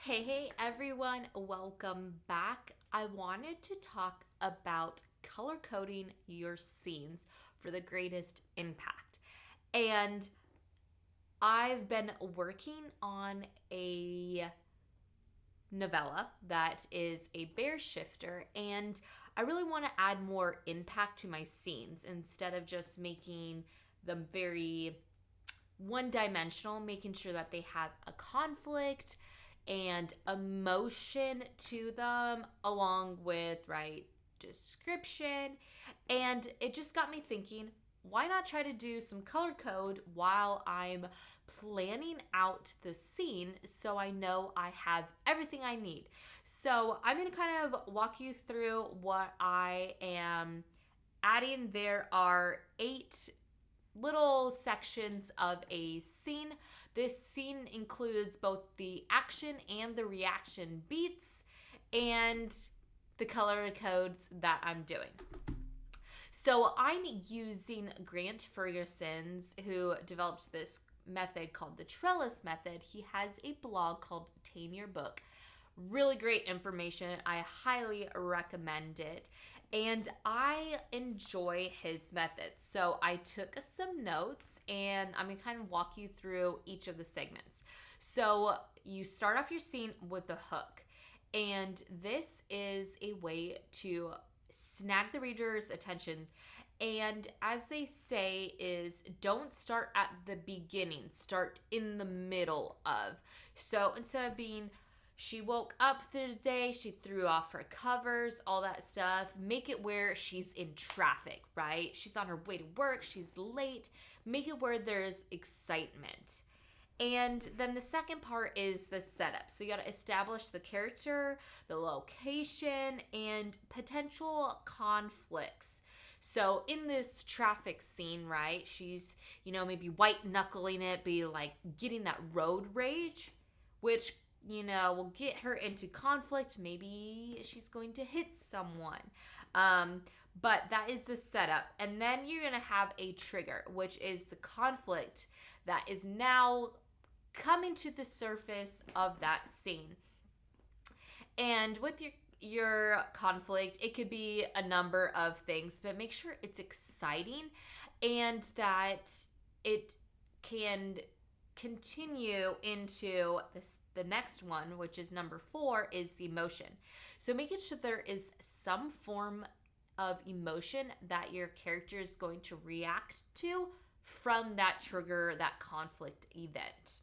Hey everyone, welcome back. I wanted to talk about color coding your scenes for the greatest impact. And I've been working on a novella that is a bear shifter, and I really want to add more impact to my scenes instead of just making them very one dimensional, making sure that they have a conflict and emotion to them, along with right description. And it just got me thinking, why not try to do some color code while I'm planning out the scene so I know I have everything I need? So I'm going to kind of walk you through what I am adding. There are 8 little sections of a scene. This scene includes both the action and the reaction beats and the color codes that I'm doing. So I'm using Grant Ferguson's, who developed this method called the trellis method. He has a blog called Tame Your Book. Really great information. I highly recommend it. And I enjoy his methods. So I took some notes and I'm going to kind of walk you through each of the segments. So you start off your scene with a hook. And this is a way to snag the reader's attention. And as they say, is don't start at the beginning, start in the middle of. So instead of being she woke up the day, she threw off her covers, all that stuff. Make it where she's in traffic, right? She's on her way to work, she's late. Make it where there's excitement. And then the second part is the setup. So you got to establish the character, the location, and potential conflicts. So in this traffic scene, right, she's, maybe white knuckling it, be like getting that road rage, which will get her into conflict. Maybe she's going to hit someone. But that is the setup. And then you're going to have a trigger, which is the conflict that is now coming to the surface of that scene. And with your conflict, it could be a number of things, but make sure it's exciting and that it can continue into the next one, which is number 4, is the emotion. So making sure there is some form of emotion that your character is going to react to from that trigger, that conflict event.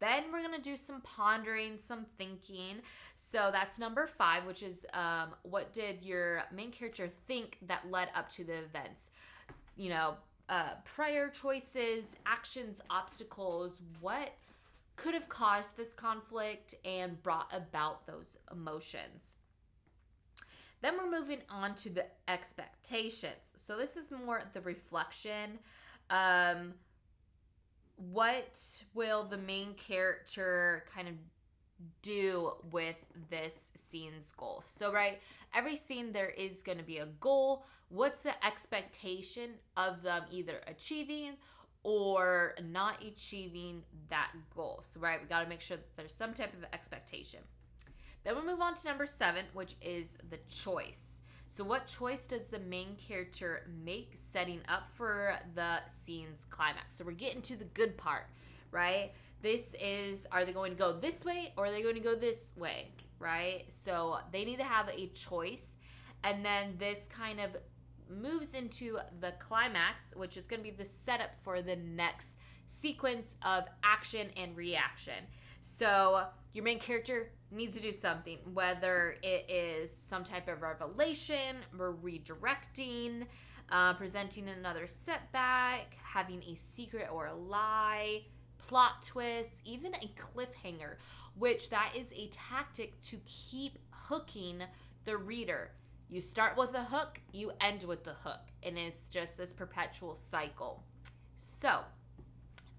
Then we're going to do some pondering, some thinking. So that's number 5, which is what did your main character think that led up to the events? Prior choices, actions, obstacles, what could have caused this conflict and brought about those emotions. Then we're moving on to the expectations. So this is more the reflection. What will the main character kind of do with this scene's goal? So, right, every scene there is going to be a goal. What's the expectation of them either achieving or not achieving that goal? So, right, we got to make sure that there's some type of expectation. Then we'll move on to number 7, which is the choice. So what choice does the main character make setting up for the scene's climax? So we're getting to the good part, right? This is, are they going to go this way or are they going to go this way, right? So they need to have a choice. And then this kind of moves into the climax, which is going to be the setup for the next sequence of action and reaction. So your main character needs to do something, whether it is some type of revelation, or redirecting, presenting another setback, having a secret or a lie, plot twist, even a cliffhanger, which that is a tactic to keep hooking the reader. You start with a hook, you end with the hook, and it's just this perpetual cycle. So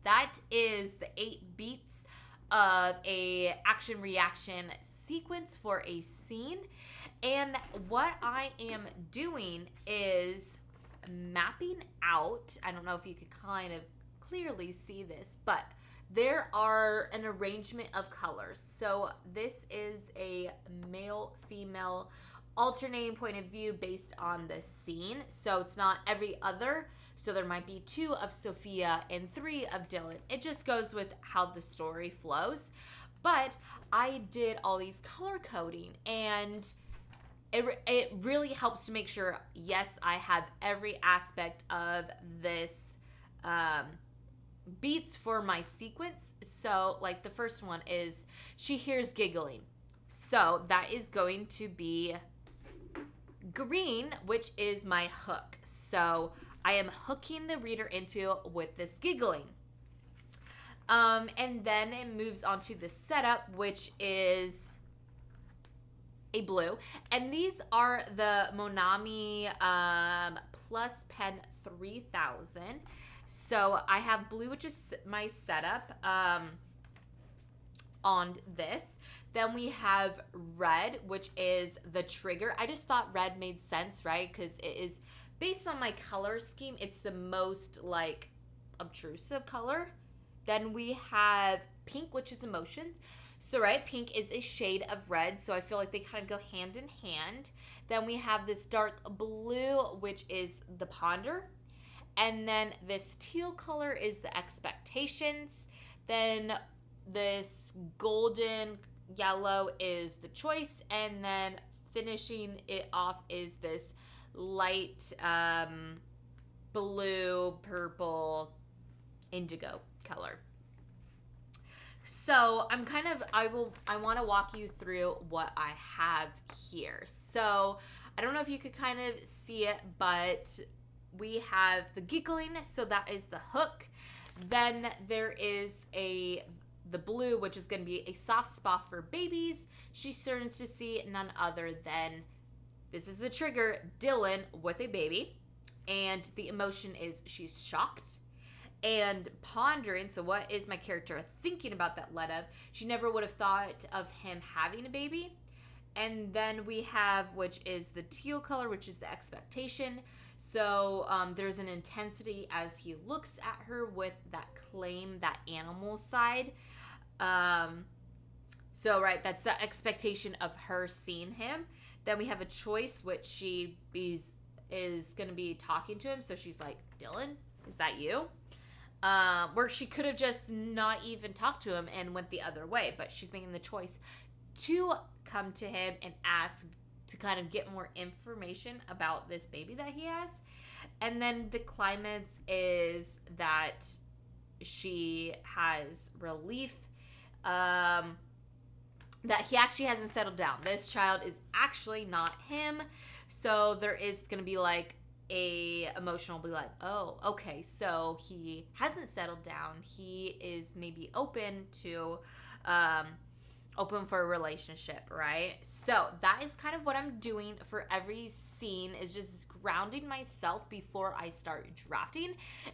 that is the 8 beats of a action reaction sequence for a scene. And what I am doing is mapping out, I don't know if you could kind of clearly see this, but there are an arrangement of colors. So this is a male female alternating point of view based on the scene. So it's not every other. So there might be 2 of Sophia and 3 of Dylan. It just goes with how the story flows. But I did all these color coding, and it really helps to make sure, yes, I have every aspect of this beats for my sequence. So like the first one is she hears giggling. So that is going to be green, which is my hook. So I am hooking the reader into with this giggling. And then it moves on to the setup, which is a blue. And these are the Monami Plus Pen 3000. So I have blue, which is my setup on this. Then we have red, which is the trigger. I just thought red made sense, right? Because it is based on my color scheme. It's the most like obtrusive color. Then we have pink, which is emotions. So, right, pink is a shade of red, so I feel like they kind of go hand in hand. Then we have this dark blue, which is the ponder. And then this teal color is the expectations. Then this golden yellow is the choice. And then finishing it off is this light blue, purple, indigo color. So I want to walk you through what I have here. So I don't know if you could kind of see it, but we have the giggling, so that is the hook. Then there is the blue, which is going to be a soft spot for babies. She turns to see none other than, this is the trigger, Dylan with a baby. And the emotion is she's shocked and pondering. So what is my character thinking about that let up? She never would have thought of him having a baby. And then we have, which is the teal color, which is the expectation. So there's an intensity as he looks at her with that claim, that animal side. So right, that's the expectation of her seeing him. Then we have a choice, which she is going to be talking to him. So she's like, Dylan, is that you? Where she could have just not even talked to him and went the other way, but she's making the choice to come to him and ask to kind of get more information about this baby that he has. And then the climax is that she has relief that he actually hasn't settled down. This child is actually not him. So there is going to be like a emotional, be like, oh, okay, so he hasn't settled down. He is maybe open for a relationship, right? So that is kind of what I'm doing for every scene, is just grounding myself before I start drafting.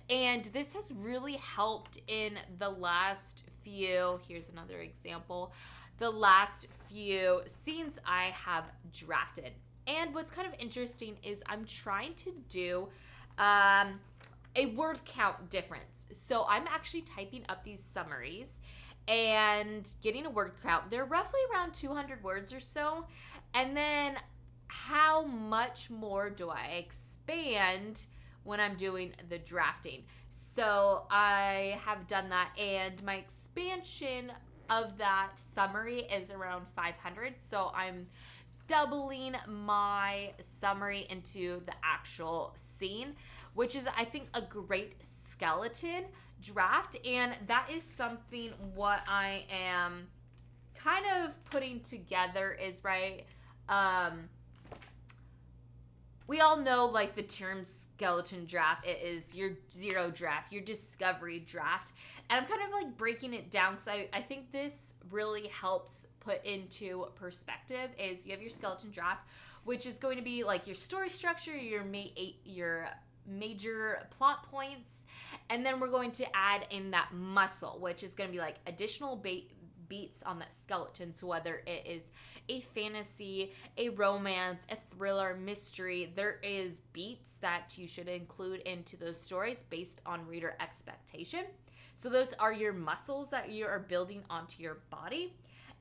And this has really helped in the last few, here's another example, the last few scenes I have drafted. And what's kind of interesting is I'm trying to do a word count difference. So I'm actually typing up these summaries and getting a word count. They're roughly around 200 words or so. And then how much more do I expand when I'm doing the drafting? So I have done that, and my expansion of that summary is around 500. So I'm doubling my summary into the actual scene, which is, I think, a great skeleton draft. And that is something what I am kind of putting together is, right, we all know like the term skeleton draft. It is your zero draft, your discovery draft. And I'm kind of like breaking it down because I think this really helps put into perspective. Is you have your skeleton draft, which is going to be like your story structure, your major plot points, and then we're going to add in that muscle, which is going to be like additional beats on that skeleton. So whether it is a fantasy, a romance, a thriller, mystery, there is beats that you should include into those stories based on reader expectation. So those are your muscles that you are building onto your body.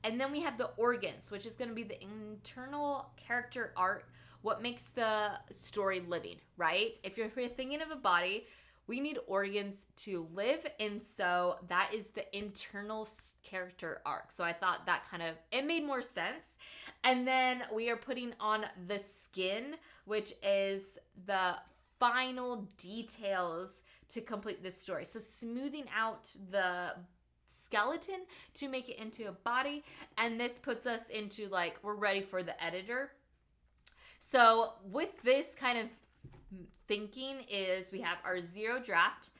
And then we have the organs, which is going to be the internal character arc, what makes the story living, right? If you're thinking of a body, we need organs to live, and so that is the internal character arc. So I thought that it made more sense. And then we are putting on the skin, which is the final details to complete this story. So smoothing out the skeleton to make it into a body, and this puts us into like, we're ready for the editor. So with this kind of thinking is we have our 0 draft,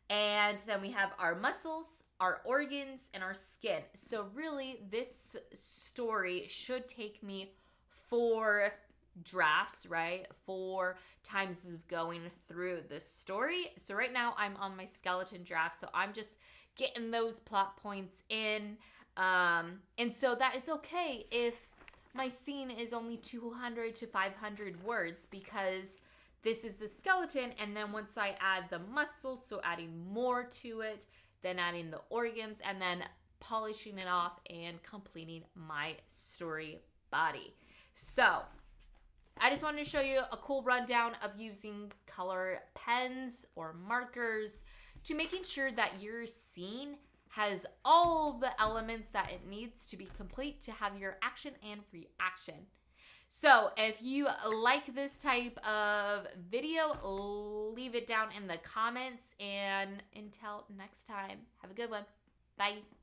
and then we have our muscles, our organs, and our skin. So really this story should take me 4 drafts, right? 4 times of going through the story. So right now I'm on my skeleton draft, so I'm just getting those plot points in. And so that is okay if my scene is only 200 to 500 words, because this is the skeleton, and then once I add the muscles, so adding more to it, then adding the organs, and then polishing it off and completing my story body. So I just wanted to show you a cool rundown of using color pens or markers to making sure that your scene has all the elements that it needs to be complete to have your action and reaction. So if you like this type of video, leave it down in the comments, and until next time, have a good one. Bye.